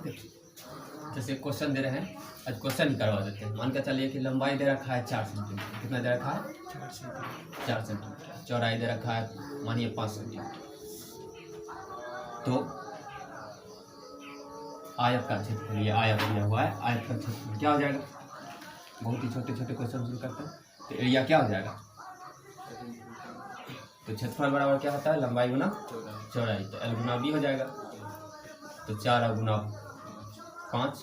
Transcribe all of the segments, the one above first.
देखिए जैसे क्वेश्चन दे रहे हैं, आज क्वेश्चन ही करवा देते हैं। मान के चलिए कि लंबाई दे रखा है 4 सेंटीमीटर, कितना दे रखा है 4 सेंटीमीटर। चौड़ाई दे रखा है मानिए 5 सेंटीमीटर। तो आयत का क्षेत्रफल, ये आयत दिया हुआ है, आयत का क्षेत्रफल क्या हो जाएगा? बहुत ही छोटे छोटे क्वेश्चन शुरू करते हैं। तो एरिया क्या हो जाएगा? तो क्षेत्रफल बराबर क्या होता है? लंबाई गुना चौड़ाई। तो एल गुना बी हो जाएगा। तो 4 गुना 5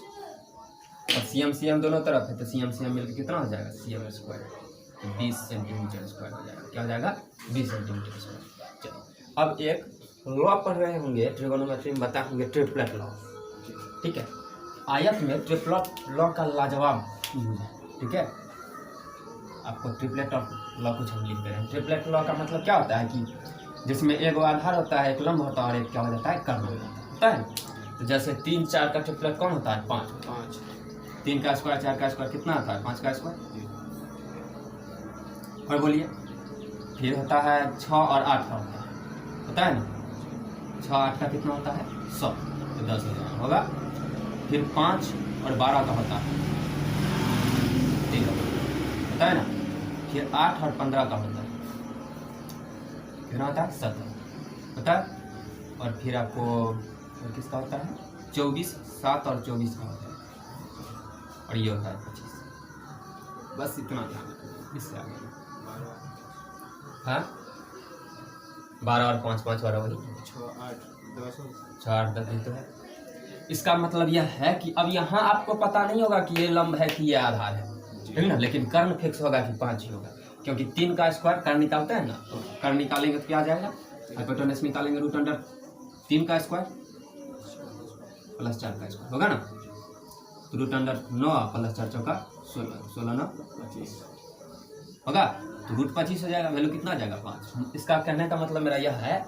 और CM दोनों तरफ है, तो CM मिलकर कितना हो जाएगा? CM square. तो 20 सेंटीमीटर स्क्वायर हो जाएगा। क्या हो जाएगा? 20 सेंटीमीटर स्क्वायर। चलो अब एक लॉ पढ़ रहे होंगे ट्रिगोनोमेट्री में, बताए होंगे ट्रिपलेट लॉ। ठीक है, आयत में ट्रिपलेट लॉ का लाजवाब यूज है। ठीक है, आपको ट्रिपलेट लॉ कुछ हम लिख दे रहे हैं। ट्रिपलेट लॉ का मतलब क्या होता है कि जिसमें एक आधार होता है, एक लंब होता है और एक क्या हो जाता है? कर्ण होता है। तो जैसे 3 4 का ट्रिपलेट कौन होता है? 5। 3 का स्क्वायर 4 का स्क्वायर कितना आता है? 5 का स्क्वायर। और बोलिए, फिर होता है 6 और 8 का होता है ना? 6 8 का कितना होता है? 100। तो 10 होगा। फिर 5 और 12 का होता है 13 होता है ना? फिर 8 और 15 का होता है कितना होता है? 17 होता है। और फिर आपको किसका होता है? 24, 7 और 24 का होता है। और ये होता है 25। बस इतना ध्यान रखना, इससे आगे। हाँ, 12 और 5 5 12 वही 6 8 10 तो है। इसका मतलब यह है कि अब यहाँ आपको पता नहीं होगा कि ये लंब है कि ये आधार है ना, लेकिन कर्ण फिक्स होगा कि 5 ही होगा, क्योंकि 3 का स्क्वायर कर्ण निकालते हैं ना। तो कर्ण निकालेंगे तो क्या आ जाएगा? हाइपोटेनस निकालेंगे रूट अंडर 3 का स्क्वायर प्लस 4 का स्क्वायर होगा ना। तो रूट अंडर 9 प्लस 4 चौका 16, 16 9 25 होगा। तो रूट 25 हो जाएगा। वैल्यू कितना आ जाएगा? 5। इसका कहने का मतलब मेरा यह है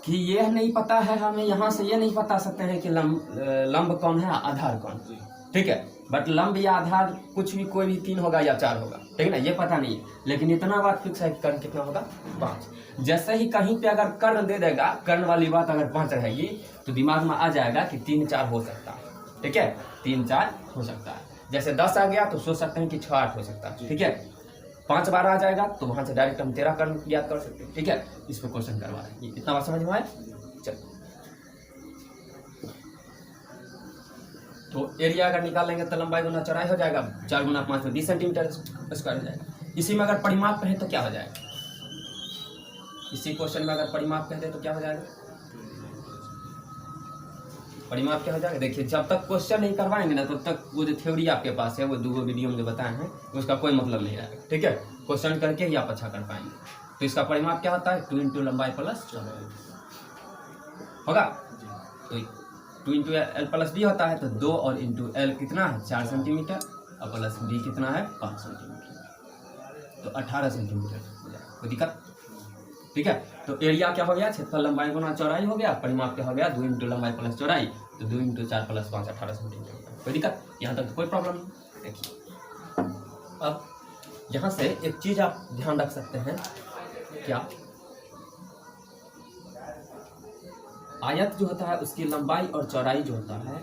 कि यह नहीं पता है हमें, यहाँ से ये नहीं बता सकते हैं कि लंब कौन है, आधार कौन। ठीक है, बट लंब या आधार कुछ भी, कोई भी 3 होगा या 4 होगा, ठीक है ना, ये पता नहीं है। लेकिन इतना बात फिक्स है कि कर्ण कितना होगा? 5। जैसे ही कहीं पे अगर कर्ण दे देगा, कर्ण वाली बात अगर 5 रहेगी, तो दिमाग में आ जाएगा कि 3 4 हो सकता है। ठीक है, 3 4 हो सकता है। जैसे 10 आ गया तो सोच सकते हैं कि 6 8 हो सकता है। ठीक है, 5 12 आ जाएगा तो वहां से डायरेक्ट हम 13 कर्ण याद कर सकते हैं। ठीक है, इस पर क्वेश्चन करवा रहे हैं। इतना बात समझ में आया? चलो, तो एरिया अगर निकालेंगे तो लंबाई गुना चौड़ाई हो जाएगा। 4 गुना 5 में 20 सेंटीमीटर स्क्वायर हो जाएगा। इसी में अगर परिमाप कहें तो क्या हो जाएगा? इसी क्वेश्चन में अगर परिमाप कहते तो क्या हो जाएगा? परिमाप क्या हो जाएगा? देखिए, जब तक क्वेश्चन नहीं करवाएंगे ना, तब तक वो जो थ्योरी आपके पास है, वो 2 वीडियो में जो बताए हैं, उसका कोई मतलब नहीं रहेगा। ठीक है, क्वेश्चन करके ही आप अच्छा कर पाएंगे। तो इसका परिमाप क्या होता है? 2 इंटू लंबाई प्लस चौड़ाई होगा। तो 2 इंटू एल प्लस बी होता है, तो 2 और इंटू एल कितना है? 4 सेंटीमीटर और प्लस बी कितना है? 5 सेंटीमीटर। तो 18 सेंटीमीटर हो जाएगा। कोई दिक्कत? ठीक है, तो एरिया क्या हो गया? क्षेत्रफल लंबाई गुना चौड़ाई हो गया। परिमाप क्या हो गया? 2 इंटू लंबाई प्लस चौड़ाई, तो 2 इंटू 4 प्लस 5 18 सेंटीमीटर। कोई दिक्कत? यहाँ तक तो कोई प्रॉब्लम नहीं। देखिए, अब यहाँ से एक चीज आप ध्यान रख सकते हैं, क्या? आयत जो होता है उसकी लंबाई और चौड़ाई जो होता है,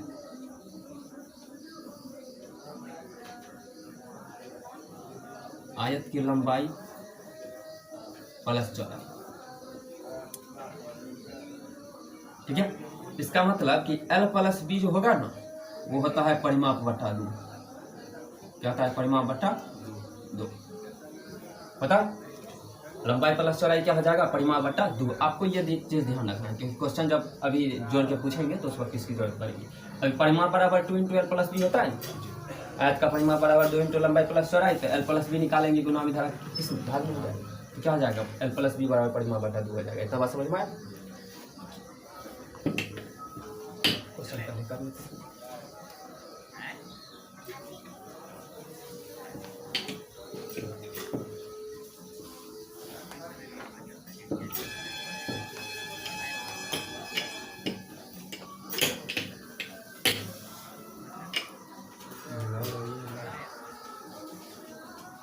आयत की लंबाई प्लस चौड़ाई, ठीक है। इसका मतलब कि L प्लस बी जो होगा ना, वो होता है परिमाप बटा 2। क्या होता है? परिमाप बटा 2। पता? लंबाई प्लस चौड़ाई क्या हो जाएगा? परिमाप बटा 2। आपको ये चीज ध्यान रखना है, क्योंकि क्वेश्चन जब अभी जोड़ के पूछेंगे तो उस वक्त किसकी जरूरत पड़ेगी। अभी परिमाप बराबर 2 इंटू एल प्लस बी होता है। आयत का परिमाप बराबर 2 इंटू लंबाई प्लस चौड़ाई, तो एल प्लस बी निकालेंगे, गुना विधारा किस भाग में हो जाएगा? तो क्या हो जाएगा? एल प्लस बी बराबर परिमाप बटा 2 हो जाएगा। इतना बात समझ में आया? क्वेश्चन करने का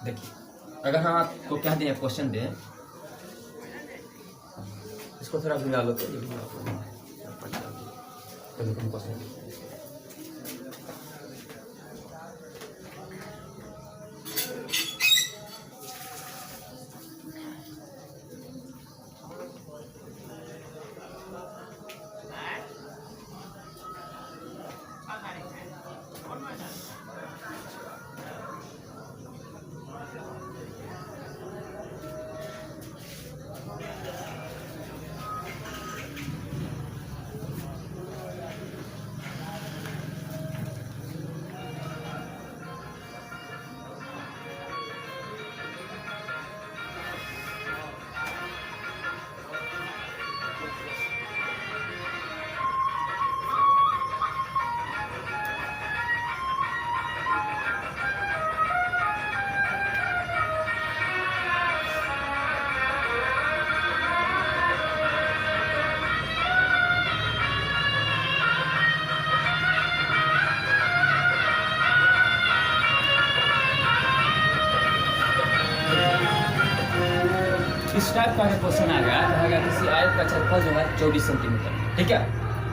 देखिए, अगर हम आपको क्या दें, क्वेश्चन दें, इसको थोड़ा भिगा लो तो ये क्वेश्चन टाइप का अगर क्वेश्चन आ गया कहेगा किसी आयत का क्षेत्रफल जो है 24 सेंटीमीटर, ठीक है,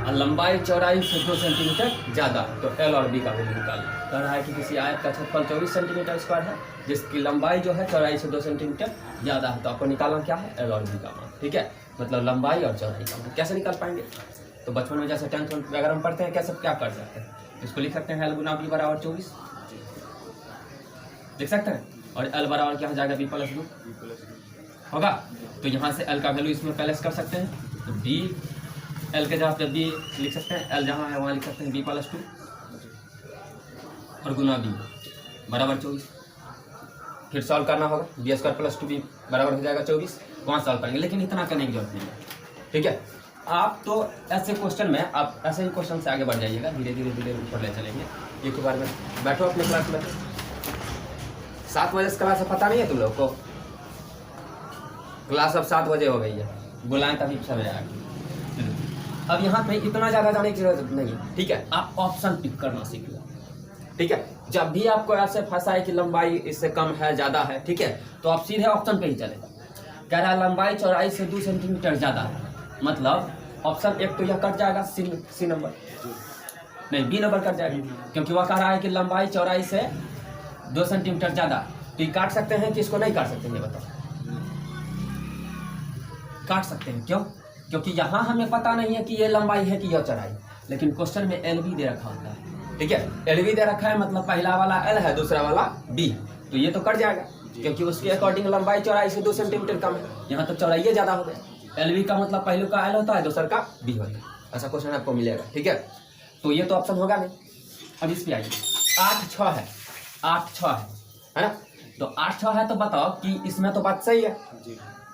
और लंबाई चौड़ाई से 2 सेंटीमीटर ज़्यादा, तो एल और बी का वैल्यू निकालें। कह रहा है कि किसी आयत का क्षेत्रफल 24 सेंटीमीटर स्क्वायर है जिसकी लंबाई जो है चौड़ाई से 2 सेंटीमीटर ज़्यादा है, तो आपको निकालना क्या है, एल और बी का मान, ठीक है, मतलब लंबाई और चौड़ाई का मान। कैसे निकाल पाएंगे, तो बचपन में जैसे 10th वगैरह हम पढ़ते हैं कैसे क्या कर सकते हैं, इसको लिख सकते हैं एल गुना बी बराबर 24, लिख सकते हैं, और एल बराबर क्या हो जाएगा बी प्लस बी होगा, तो यहाँ से एल का वैल्यू इसमें प्लेस कर सकते हैं, तो बी एल के जगह पे बी लिख सकते हैं, एल जहाँ है वहाँ लिख सकते हैं बी प्लस 2 और गुना बी बराबर 24। फिर सॉल्व करना होगा, बी स्क्वायर प्लस 2 बी बराबर हो जाएगा 24, वहाँ सॉल्व करेंगे, लेकिन इतना करने की जरूरत नहीं है, ठीक है। आप तो ऐसे क्वेश्चन में आप ऐसे ही क्वेश्चन से आगे बढ़ जाइएगा, धीरे धीरे ऊपर ले चलेंगे। एक बार में बैठो अपने क्लास में, 7 बजे से क्लास है, पता नहीं है तुम लोग को, क्लास अब 7 बजे हो गई है, बुलाएं तभी समय आएगा। अब यहाँ पे इतना ज़्यादा जाने की जरूरत नहीं है, ठीक है, आप ऑप्शन पिक करना सीख लो, ठीक है। जब भी आपको ऐसे फंसा है कि लंबाई इससे कम है ज़्यादा है, ठीक है, तो आप सीधे ऑप्शन पे ही चलेगा। कह रहा है लंबाई चौड़ाई से 2 सेंटीमीटर ज़्यादा है, मतलब ऑप्शन एक तो यह कट जाएगा, सी नंबर नहीं बी नंबर कट जाएगा, क्योंकि वह कह रहा है कि लंबाई चौड़ाई से 2 सेंटीमीटर ज़्यादा, तो ये काट सकते हैं कि इसको नहीं काट सकते हैं, ये बताओ। काट सकते हैं, क्यों, क्योंकि यहाँ हमें पता नहीं है कि ये लंबाई है कि यह चौड़ाई, लेकिन क्वेश्चन में एल बी दे रखा होता है, ठीक है, एल बी दे रखा है, मतलब पहला वाला एल है दूसरा वाला बी, तो ये तो कट जाएगा, क्योंकि उसके अकॉर्डिंग लंबाई चौड़ाई से 2 सेंटीमीटर कम है, यहाँ तो चौड़ाई ज़्यादा हो गया। एल बी का मतलब पहले का एल होता है, दूसरा का बी होता है, ऐसा क्वेश्चन आपको मिलेगा, ठीक है, तो ये तो ऑप्शन होगा नहीं। अब इस पर आइए, 8-6 है, 8-6 है ना, तो 8-6 है, तो बताओ कि इसमें तो बात सही है,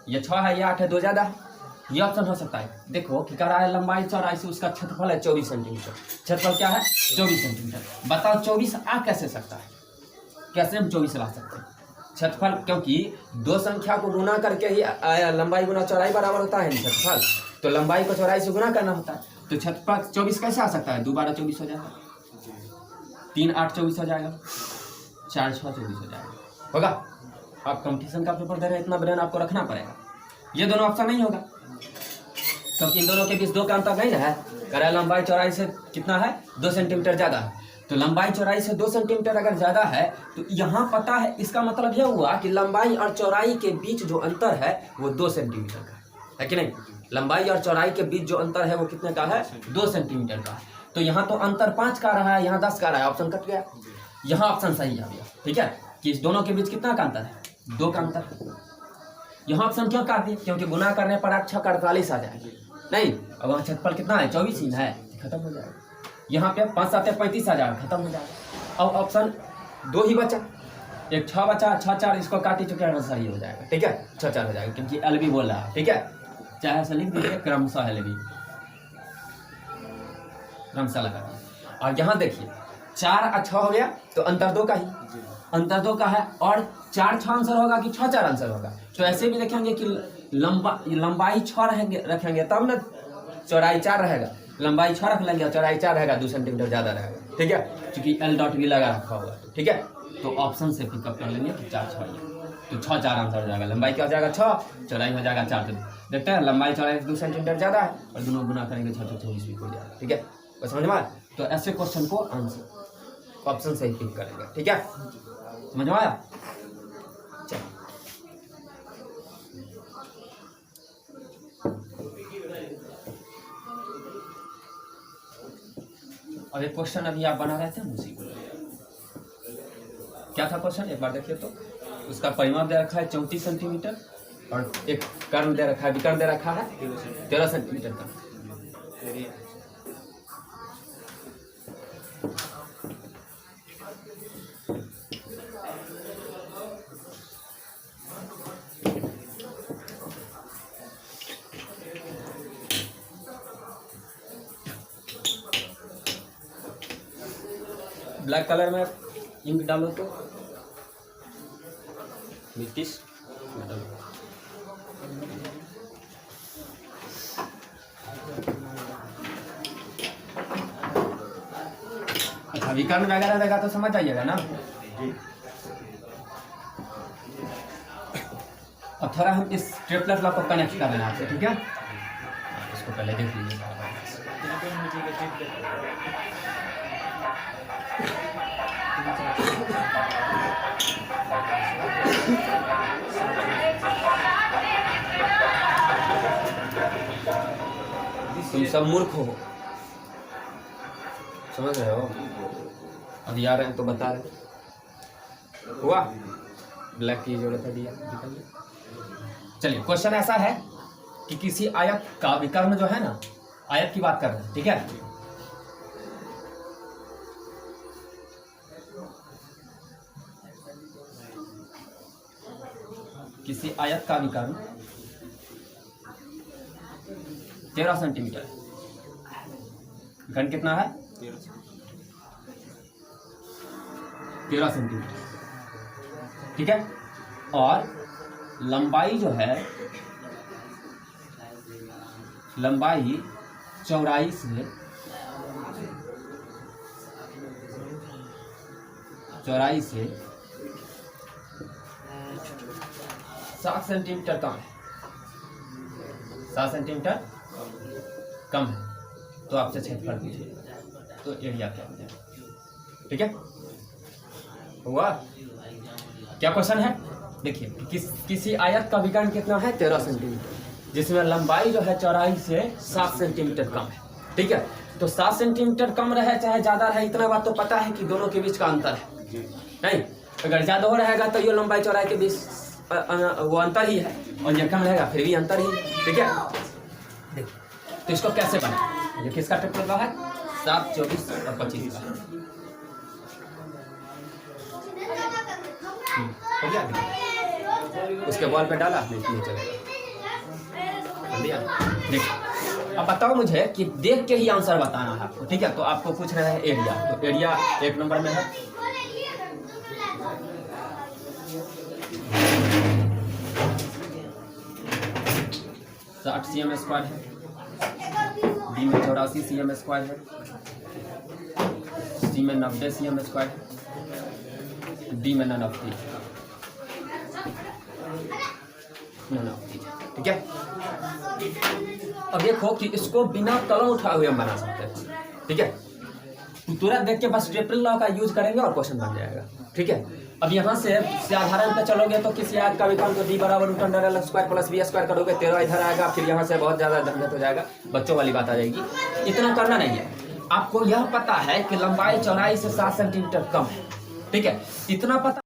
ये 6 है, ये 8 है, 2 ज़्यादा है, ये ऑप्शन हो सकता है। देखो कि कह रहा है लंबाई चौड़ाई से उसका क्षेत्रफल है 24 सेंटीमीटर, क्षेत्रफल क्या है 24 सेंटीमीटर, बताओ 24 आ कैसे सकता है, कैसे हम 24 ला सकते हैं क्षेत्रफल, क्योंकि दो संख्या को गुना करके ही लंबाई गुना चौड़ाई बराबर होता है क्षेत्रफल, तो लंबाई को चौड़ाई से गुना करना होता है, तो क्षेत्रफल 24 कैसे आ सकता है, 2 12 24 हो जाएगा, 3 8 24 हो जाएगा, 4 6 24 हो जाएगा, होगा। आप कंपटीशन का पेपर दे रहे हैं, इतना ब्रेन आपको रखना पड़ेगा। ये दोनों ऑप्शन नहीं होगा, क्योंकि इन दोनों के बीच 2 का अंतर नहीं है, कह रहा है लंबाई चौड़ाई से कितना है 2 सेंटीमीटर ज़्यादा है, तो लंबाई चौड़ाई से 2 सेंटीमीटर अगर ज़्यादा है तो यहाँ पता है, इसका मतलब यह हुआ कि लंबाई और चौड़ाई के बीच जो अंतर है वो 2 सेंटीमीटर का है कि नहीं, लंबाई और चौड़ाई के बीच जो अंतर है वो कितने का है 2 सेंटीमीटर का है, तो यहाँ तो अंतर 5 का रहा है, यहाँ 10 का रहा है, ऑप्शन कट गया, यहाँ ऑप्शन सही आ गया, ठीक है, कि इस दोनों के बीच कितना का अंतर है 2 का अंतर। यहाँ ऑप्शन क्यों काट दिए, क्योंकि गुना करने पर 8 6 48 आ जाएगा, नहीं, अब वहाँ क्षेत्रफल कितना है 24 ही है, खत्म हो जाएगा, यहाँ पे 5 7 35 आ जाएगा, खत्म हो जाएगा। अब ऑप्शन 2 ही बचा, एक 6 बचा, 6 4 इसको काट ही चुके हैं, सही हो जाएगा, ठीक है, 6 4 हो जाएगा, क्योंकि एल बी बोल रहा है, ठीक है, चाहे ऐसा लिख दीजिए क्रमशः एल बी, क्रमशः लगा दिए। और यहाँ देखिए 4 और 6 हो गया, तो अंतर 2 का ही, अंतर 2 का है, और 4 6 आंसर होगा कि 6 4 आंसर होगा, तो ऐसे भी देखेंगे कि लंबाई 6 रखेंगे तब ना चौड़ाई 4 रहेगा, लंबाई 6 रख लेंगे और चौड़ाई 4 रहेगा, 2 सेंटीमीटर ज़्यादा रहेगा, ठीक है, क्योंकि एल डॉट भी लगा रखा होगा, ठीक है, तो ऑप्शन से पिकअप कर लेंगे कि 4 6, तो 6 4 आंसर हो जाएगा, लंबाई क्या हो जाएगा 6, चौड़ाई हो जाएगा 4, देखते हैं लंबाई चौड़ाई 2 सेंटीमीटर ज़्यादा है, और दोनों गुना करेंगे 6 6 24 भी हो जाएगा, ठीक है, तो समझ में आया, तो ऐसे क्वेश्चन को आंसर ऑप्शन से ही पिक करेंगे, ठीक है, समझ में आया। अब एक क्वेश्चन अभी आप बना रहे थे उसी को, क्या था क्वेश्चन एक बार देखिए, तो उसका परिमाप दे रखा है 34 सेंटीमीटर, और एक कर्ण दे रखा है, विकर्ण दे रखा है 13 सेंटीमीटर का, ब्लैक कलर में इंक डालो तो ब्रिटिश अच्छा, विकर्ण वगैरह देगा तो समझ आइएगा ना। अब अब थोड़ा हम इस ट्रिपलेट लॉ को कनेक्ट कर रहे हैं आपसे, ठीक है। इसको पहले देख लीजिए। तुम सब मूर्ख हो, समझ रहे हो? अभी आ रहे हैं तो बता रहे हुआ। ब्लैक की जरूरत है दिया। चलिए, क्वेश्चन ऐसा है कि किसी आयत का विकर्ण जो है ना, आयत की बात कर रहे हैं, ठीक है। किसी आयत का विकर्ण 13 सेंटीमीटर। विकर्ण कितना है? 13 सेंटीमीटर, ठीक है। और लंबाई जो है, लंबाई चौड़ाई से 7 सेंटीमीटर कम है। 7 सेंटीमीटर कम है तो आपसे क्षेत्रफल कीजिए, तो एरिया क्या हो जाएगा, ठीक है। हुआ? क्या क्वेश्चन है? देखिए, किसी आयत का विकर्ण कितना है? 13 सेंटीमीटर, जिसमें लंबाई जो है चौड़ाई से 7 सेंटीमीटर कम है, ठीक है। तो 7 सेंटीमीटर कम रहे चाहे ज्यादा रहे, इतना बात तो पता है कि दोनों के बीच का अंतर है, नहीं? अगर ज्यादा हो रहेगा तो ये लंबाई चौड़ाई के बीच वो अंतर ही है, और ये कम रहेगा फिर भी अंतर ही, ठीक है। देखिए, तो इसको कैसे बना? ये किसका ट्रिपल लॉ है? 7, 24 और 25 का। हो गया? उसके बॉल पे डाला नहीं चलेगा। देखिए, अब बताओ मुझे कि देख के ही आंसर बताना है आपको, ठीक है। तो आपको पूछ रहे हैं एरिया, तो एरिया 1 नंबर में है। cm स्क्वायर है। डी में 84 cm स्क्वायर है। सी में 90 cm स्क्वायर है। डी में नन ऑफ दीज, ठीक है। अब देखो कि इसको बिना कलम उठाए हुए हम बना सकते हैं, ठीक है। तुरंत देख के बस ट्रिपल लॉ का यूज करेंगे और क्वेश्चन बन जाएगा, ठीक है। अब यहाँ से साधारण पे चलोगे तो किसी आयत का विकर्ण को डी बराबर root under L square plus B square करोगे, 13 इधर आएगा, फिर यहाँ से बहुत ज्यादा झंझट हो जाएगा, बच्चों वाली बात आ जाएगी। इतना करना नहीं है, आपको यह पता है कि लंबाई चौड़ाई से 7 सेंटीमीटर कम है, ठीक है। इतना पता